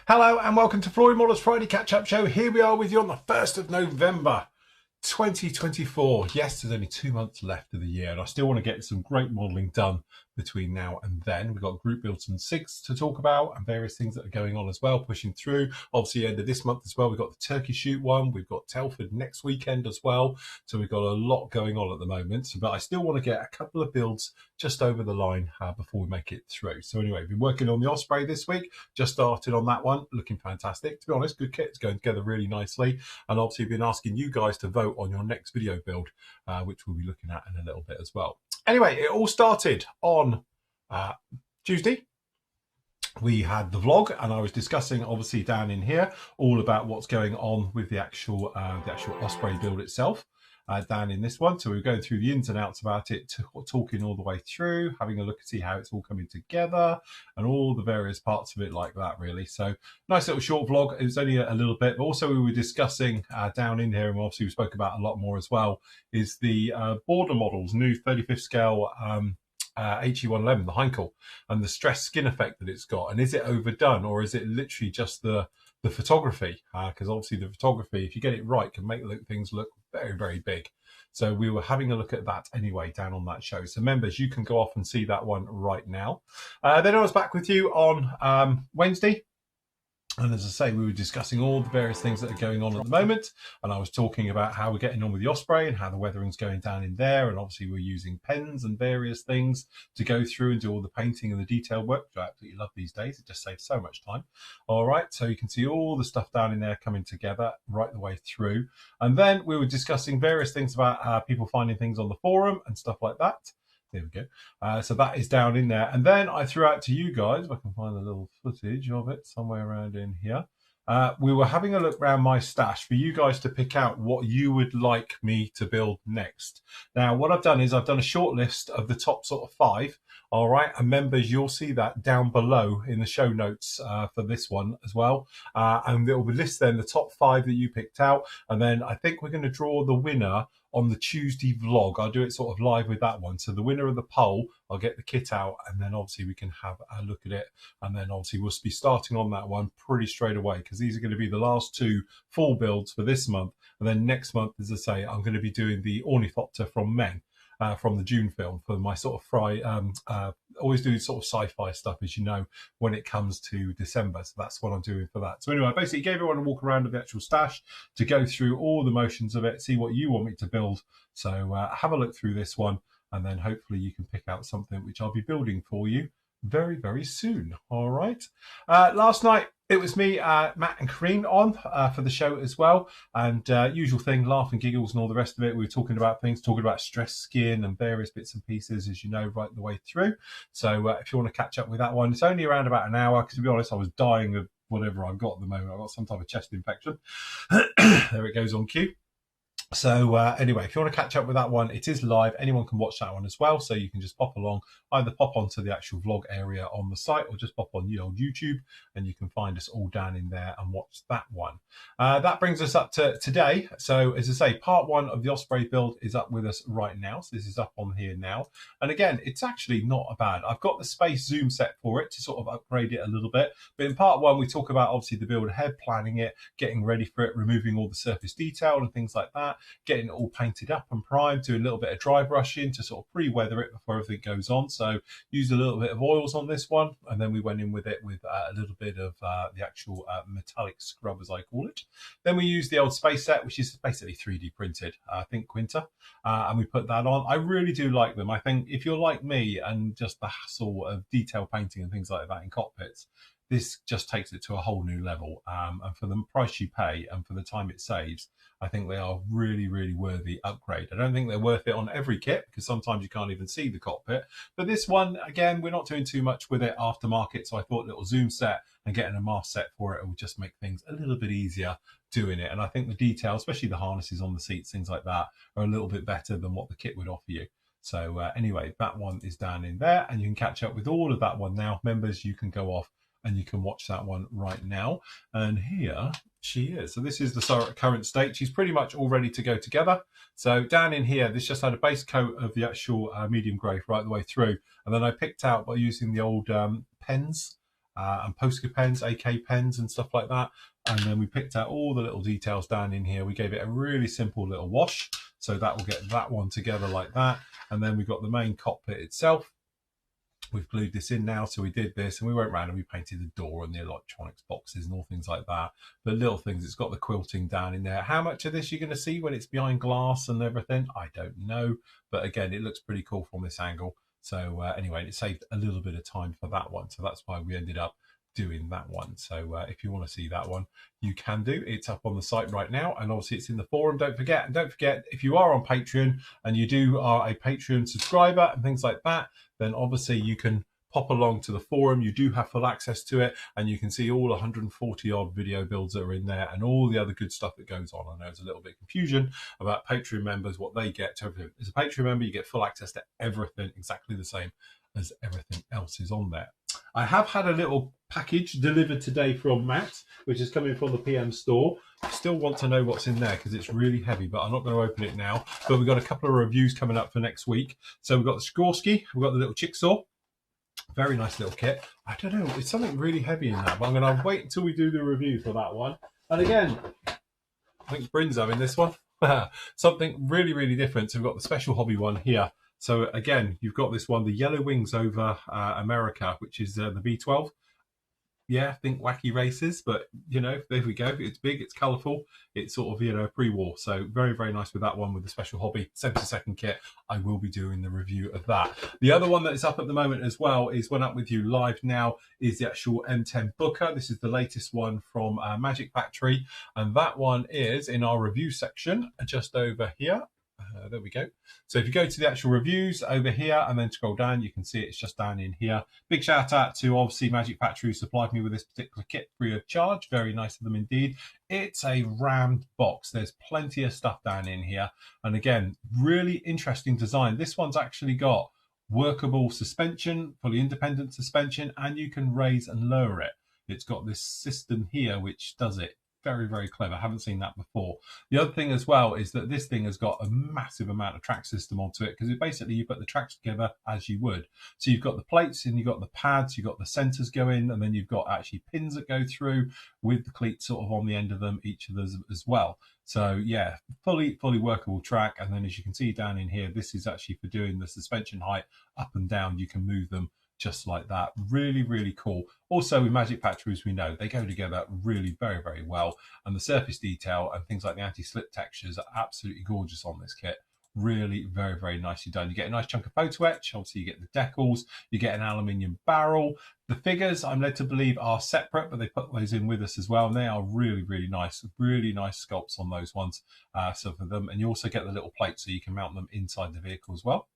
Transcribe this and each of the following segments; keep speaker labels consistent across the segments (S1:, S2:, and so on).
S1: Hello and welcome to Flory Models Friday Catch-Up Show. Here we are with you on the 1st of November 2024. Yes, there's only 2 months left of the year and I still want to get some great modelling done between now and then. We've got group builds and SIGs to talk about and various things that are going on as well, pushing through. Obviously, end of this month as well, we've got the Turkey Shoot one. We've got Telford next weekend as well. So we've got a lot going on at the moment. But I still want to get a couple of builds just over the line before we make it through. So anyway, we've been working on the Osprey this week. Just started on that one. Looking fantastic. To be honest, good kit. It's going together really nicely. And obviously, we've been asking you guys to vote on your next video build, which we'll be looking at in a little bit as well. Anyway, it all started on Tuesday. We had the vlog and I was discussing obviously down in here all about what's going on with the actual Osprey build itself down in this one. So we were going through the ins and outs about it, talking all the way through, having a look to see how it's all coming together and all the various parts of it like that really. So nice little short vlog. It was only a little bit, but also we were discussing down in here, and obviously we spoke about a lot more as well, is the border models, new 35th scale HE111, the Heinkel, and the stress skin effect that it's got. And is it overdone, or is it literally just the photography? Because obviously the photography, if you get it right, can make things look very, very big. So we were having a look at that anyway down on that show. So members, you can go off and see that one right now. Then I was back with you on Wednesday. And as I say, we were discussing all the various things that are going on at the moment. And I was talking about how we're getting on with the Osprey and how the weathering's going down in there. And obviously we're using pens and various things to go through and do all the painting and the detail work, which I absolutely love these days. It just saves so much time. All right, so you can see all the stuff down in there coming together right the way through. And then we were discussing various things about people finding things on the forum and stuff like that. There we go. So that is down in there. And then I threw out to you guys, if I can find a little footage of it somewhere around in here. We were having a look around my stash for you guys to pick out what you would like me to build next. Now, what I've done is I've done a short list of the top sort of 5. All right, and members, you'll see that down below in the show notes for this one as well. And it will list then the top 5 that you picked out. And then I think we're going to draw the winner on the Tuesday vlog. I'll do it sort of live with that one. So the winner of the poll, I'll get the kit out and then obviously we can have a look at it. And then obviously we'll be starting on that one pretty straight away, because these are going to be the last 2 full builds for this month. And then next month, as I say, I'm going to be doing the ornithopter from Men. From the June film for my sort of always do sort of sci-fi stuff, as you know, when it comes to December. So that's what I'm doing for that. So anyway, I basically gave everyone a walk around of the actual stash to go through all the motions of it, see what you want me to build. So have a look through this one, and then hopefully you can pick out something which I'll be building for you very, very soon. All right. Last night, it was me, Matt and Kareen on for the show as well. And usual thing, laugh and giggles and all the rest of it. We were talking about things, talking about stress skin and various bits and pieces, as you know, right the way through. So if you want to catch up with that one, it's only around about an hour, because to be honest, I was dying of whatever I've got at the moment. I've got some type of chest infection. There it goes on cue. So anyway, if you want to catch up with that one, it is live. Anyone can watch that one as well. So you can just pop along, either pop onto the actual vlog area on the site or just pop on the old YouTube and you can find us all down in there and watch that one. That brings us up to today. So as I say, part 1 of the Osprey build is up with us right now. So this is up on here now. And again, it's actually not bad. I've got the space zoom set for it to sort of upgrade it a little bit. But in part 1, we talk about obviously the build ahead, planning it, getting ready for it, removing all the surface detail and things like that, getting it all painted up and primed, doing a little bit of dry brushing to sort of pre-weather it before everything goes on. So used a little bit of oils on this one, and then we went in with it with a little bit of the actual metallic scrub, as I call it. Then we used the old space set, which is basically 3D printed, I think Quinta, and we put that on. I really do like them. I think if you're like me and just the hassle of detail painting and things like that in cockpits, this just takes it to a whole new level. And for the price you pay and for the time it saves, I think they are really, really worthy upgrade. I don't think they're worth it on every kit, because sometimes you can't even see the cockpit. But this one, again, we're not doing too much with it aftermarket. So I thought a little zoom set and getting a mask set for it will just make things a little bit easier doing it. And I think the detail, especially the harnesses on the seats, things like that, are a little bit better than what the kit would offer you. So anyway, that one is down in there, and you can catch up with all of that one now. Members, you can go off and you can watch that one right now. And here she is. So this is the current state. She's pretty much all ready to go together. So down in here, this just had a base coat of the actual medium grey right the way through. And then I picked out by using the old pens and poster pens, AK pens and stuff like that. And then we picked out all the little details down in here. We gave it a really simple little wash, so that will get that one together like that. And then we've got the main cockpit itself. We've glued this in now, so we did this, and we went round and we painted the door and the electronics boxes and all things like that. But little things, it's got the quilting down in there. How much of this you're going to see when it's behind glass and everything, I don't know. But again, it looks pretty cool from this angle. So anyway, it saved a little bit of time for that one. So that's why we ended up doing that one. So if you want to see that one, you can do. It's up on the site right now, and obviously it's in the forum. Don't forget, if you are on Patreon and you are a Patreon subscriber and things like that, then obviously you can pop along to the forum. You do have full access to it, and you can see all 140 odd video builds that are in there and all the other good stuff that goes on. I know there's a little bit of confusion about Patreon members, what they get to everything. As a Patreon member, you get full access to everything, exactly the same as everything else is on there. I have had a little package delivered today from Matt, which is coming from the PM store. I still want to know what's in there because it's really heavy, but I'm not going to open it now. But we've got a couple of reviews coming up for next week. So we've got the Sikorsky, we've got the little jigsaw. Very nice little kit. I don't know, it's something really heavy in that, but I'm going to wait until we do the review for that one. And again, I think Bryn's having this one. Something really, really different. So we've got the special hobby one here. So again, you've got this one, the Yellow Wings over America, which is the B-12. Yeah, think wacky races, but you know, there we go. It's big, it's colourful, it's sort of, you know, pre-war. So very, very nice with that one, with the special hobby 72nd kit. I will be doing the review of that. The other one that is up at the moment as well is one up with you live now is the actual M10 Booker. This is the latest one from Magic Factory, and that one is in our review section just over here. There we go. So if you go to the actual reviews over here and then scroll down, you can see it's just down in here. Big shout out to obviously Magic Factory, who supplied me with this particular kit free of charge. Very nice of them indeed. It's a rammed box. There's plenty of stuff down in here. And again, really interesting design. This one's actually got workable suspension, fully independent suspension, and you can raise and lower it. It's got this system here which does it. Very, very clever. I haven't seen that before. The other thing as well is that this thing has got a massive amount of track system onto it, because basically you put the tracks together as you would. So you've got the plates and you've got the pads, you've got the centers go in, and then you've got actually pins that go through with the cleats sort of on the end of them, each of those as well. So yeah, fully workable track. And then as you can see down in here, this is actually for doing the suspension height up and down. You can move them just like that. Really, really cool. Also with Magic Factory, as we know, they go together really very, very well. And the surface detail and things like the anti-slip textures are absolutely gorgeous on this kit. Really very, very nicely done. You get a nice chunk of photo etch. Obviously you get the decals, you get an aluminium barrel. The figures, I'm led to believe, are separate, but they put those in with us as well, and they are really, really nice sculpts on those ones. So for them, and you also get the little plates so you can mount them inside the vehicle as well.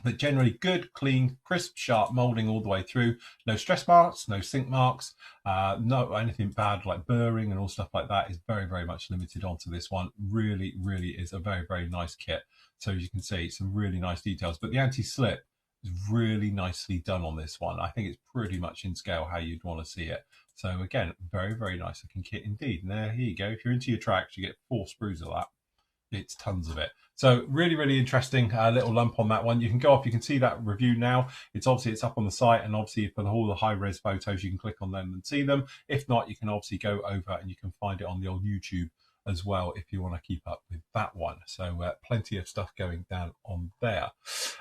S1: But generally good, clean, crisp, sharp moulding all the way through. No stress marks, no sink marks, no anything bad like burring and all stuff like that is very, very much limited onto this one. Really, really is a very, very nice kit. So as you can see, some really nice details. But the anti-slip is really nicely done on this one. I think it's pretty much in scale how you'd want to see it. So again, very, very nice looking kit indeed. And there, here you go. If you're into your tracks, you get 4 sprues of that. It's tons of it. So really, really interesting little lump on that one. You can go off, you can see that review now. It's up on the site, and obviously for all the high res photos, you can click on them and see them. If not, you can obviously go over and you can find it on the old YouTube as well if you want to keep up with that one. So plenty of stuff going down on there.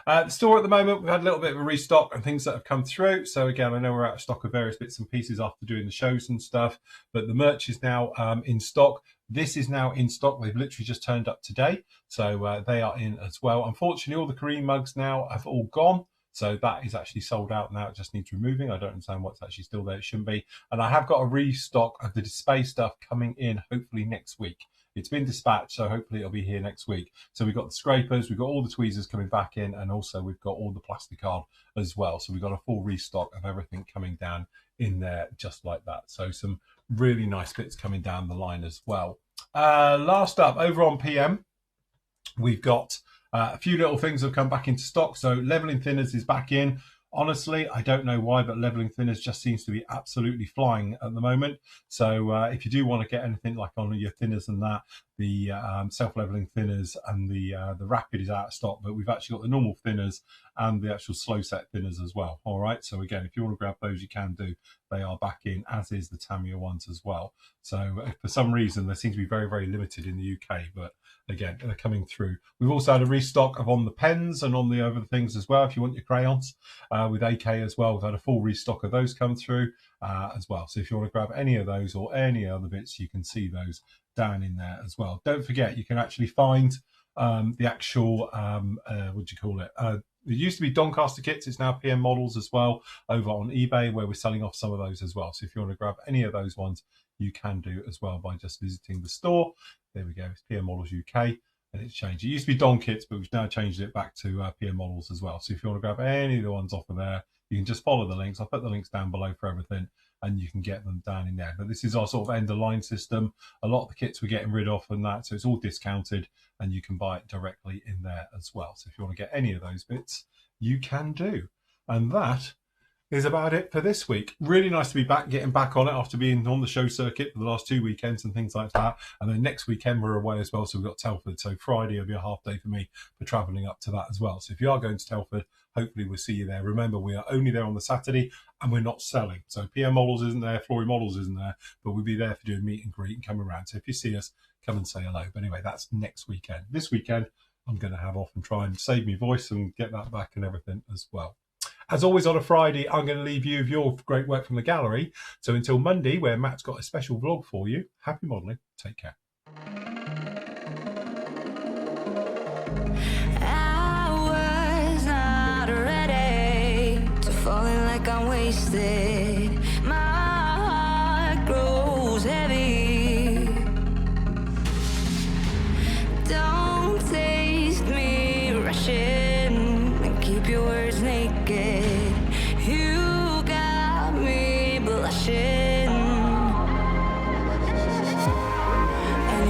S1: The store at the moment, we've had a little bit of a restock and things that have come through. So again, I know we're out of stock of various bits and pieces after doing the shows and stuff, but the merch is now in stock. This is now in stock. They've literally just turned up today. So they are in as well. Unfortunately, all the Kareem mugs now have all gone. So that is actually sold out now. It just needs removing. I don't understand what's actually still there. It shouldn't be. And I have got a restock of the display stuff coming in hopefully next week. It's been dispatched, so hopefully it'll be here next week. So we've got the scrapers, we've got all the tweezers coming back in, and also we've got all the plastic card as well. So we've got a full restock of everything coming down in there just like that. So some really nice bits coming down the line as well. Last up, over on PM, we've got a few little things have come back into stock. So leveling thinners is back in. Honestly, I don't know why, but leveling thinners just seems to be absolutely flying at the moment. So if you do want to get anything like on your thinners and that, the self-leveling thinners, and the rapid is out of stock, but we've actually got the normal thinners and the actual slow set thinners as well. All right, so again, if you want to grab those, you can do. They are back in, as is the Tamiya ones as well. So for some reason, they seem to be very, very limited in the UK, but again, they're coming through. We've also had a restock of on the pens and on the other things as well. If you want your crayons with AK as well, we've had a full restock of those come through as well. So if you want to grab any of those or any other bits, you can see those down in there as well. Don't forget, you can actually find the actual what do you call it? It used to be Doncaster kits. It's now PM models as well over on eBay, where we're selling off some of those as well. So if you want to grab any of those ones, you can do as well by just visiting the store. There we go. It's PM Models UK, and it's changed. It used to be Don kits, but we've now changed it back to PM Models as well. So if you want to grab any of the ones off of there, you can just follow the links. I'll put the links down below for everything, and you can get them down in there. But this is our sort of end of line system. A lot of the kits we're getting rid of and that, so it's all discounted, and you can buy it directly in there as well. So if you want to get any of those bits, you can do. And that is about it for this week. Really nice to be back, getting back on it after being on the show circuit for the last 2 weekends and things like that. And then next weekend we're away as well, so we've got Telford. So Friday will be a half day for me for travelling up to that as well. So if you are going to Telford, hopefully we'll see you there. Remember, we are only there on the Saturday and we're not selling. So PM Models isn't there, Flory Models isn't there, but we'll be there for doing meet and greet and come around. So if you see us, come and say hello. But anyway, that's next weekend. This weekend, I'm going to have off and try and save my voice and get that back and everything as well. As always on a Friday, I'm going to leave you with your great work from the gallery. So until Monday, where Matt's got a special vlog for you, happy modelling. Take care.
S2: I was not ready to falling like I'm wasted. My heart grows heavy. Don't taste me rushing and keep your words naked. You got me blushing, and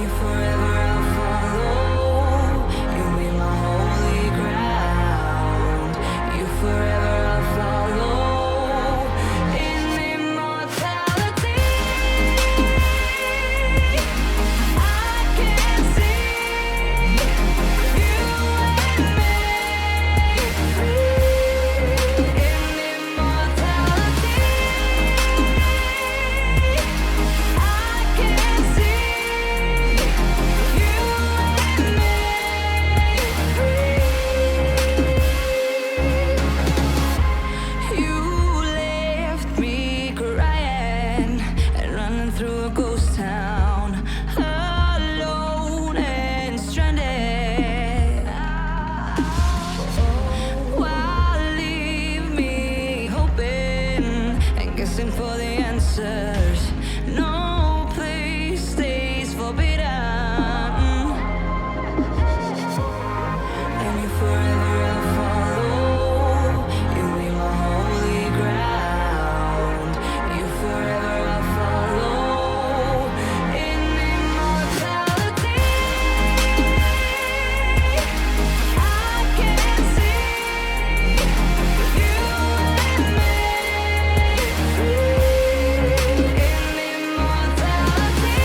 S2: you forever I'll follow. You'll be my holy ground. You forever I'll follow in immortality. I can see you and me free in immortality. I can see you and me free. You left me crying and running through a ghost town, alone and stranded. Why leave me hoping and guessing for the answers? No place stays forbidden, and you forever I'll follow. You'll be my holy ground. You forever I'll follow in immortality. I can see you and me free in immortality.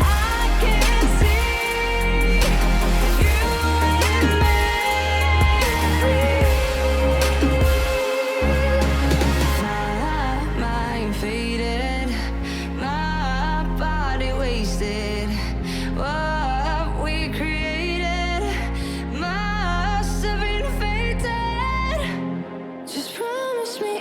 S2: I can see you and me free. My mind faded, my body wasted. What we created must have been fated. Just promise me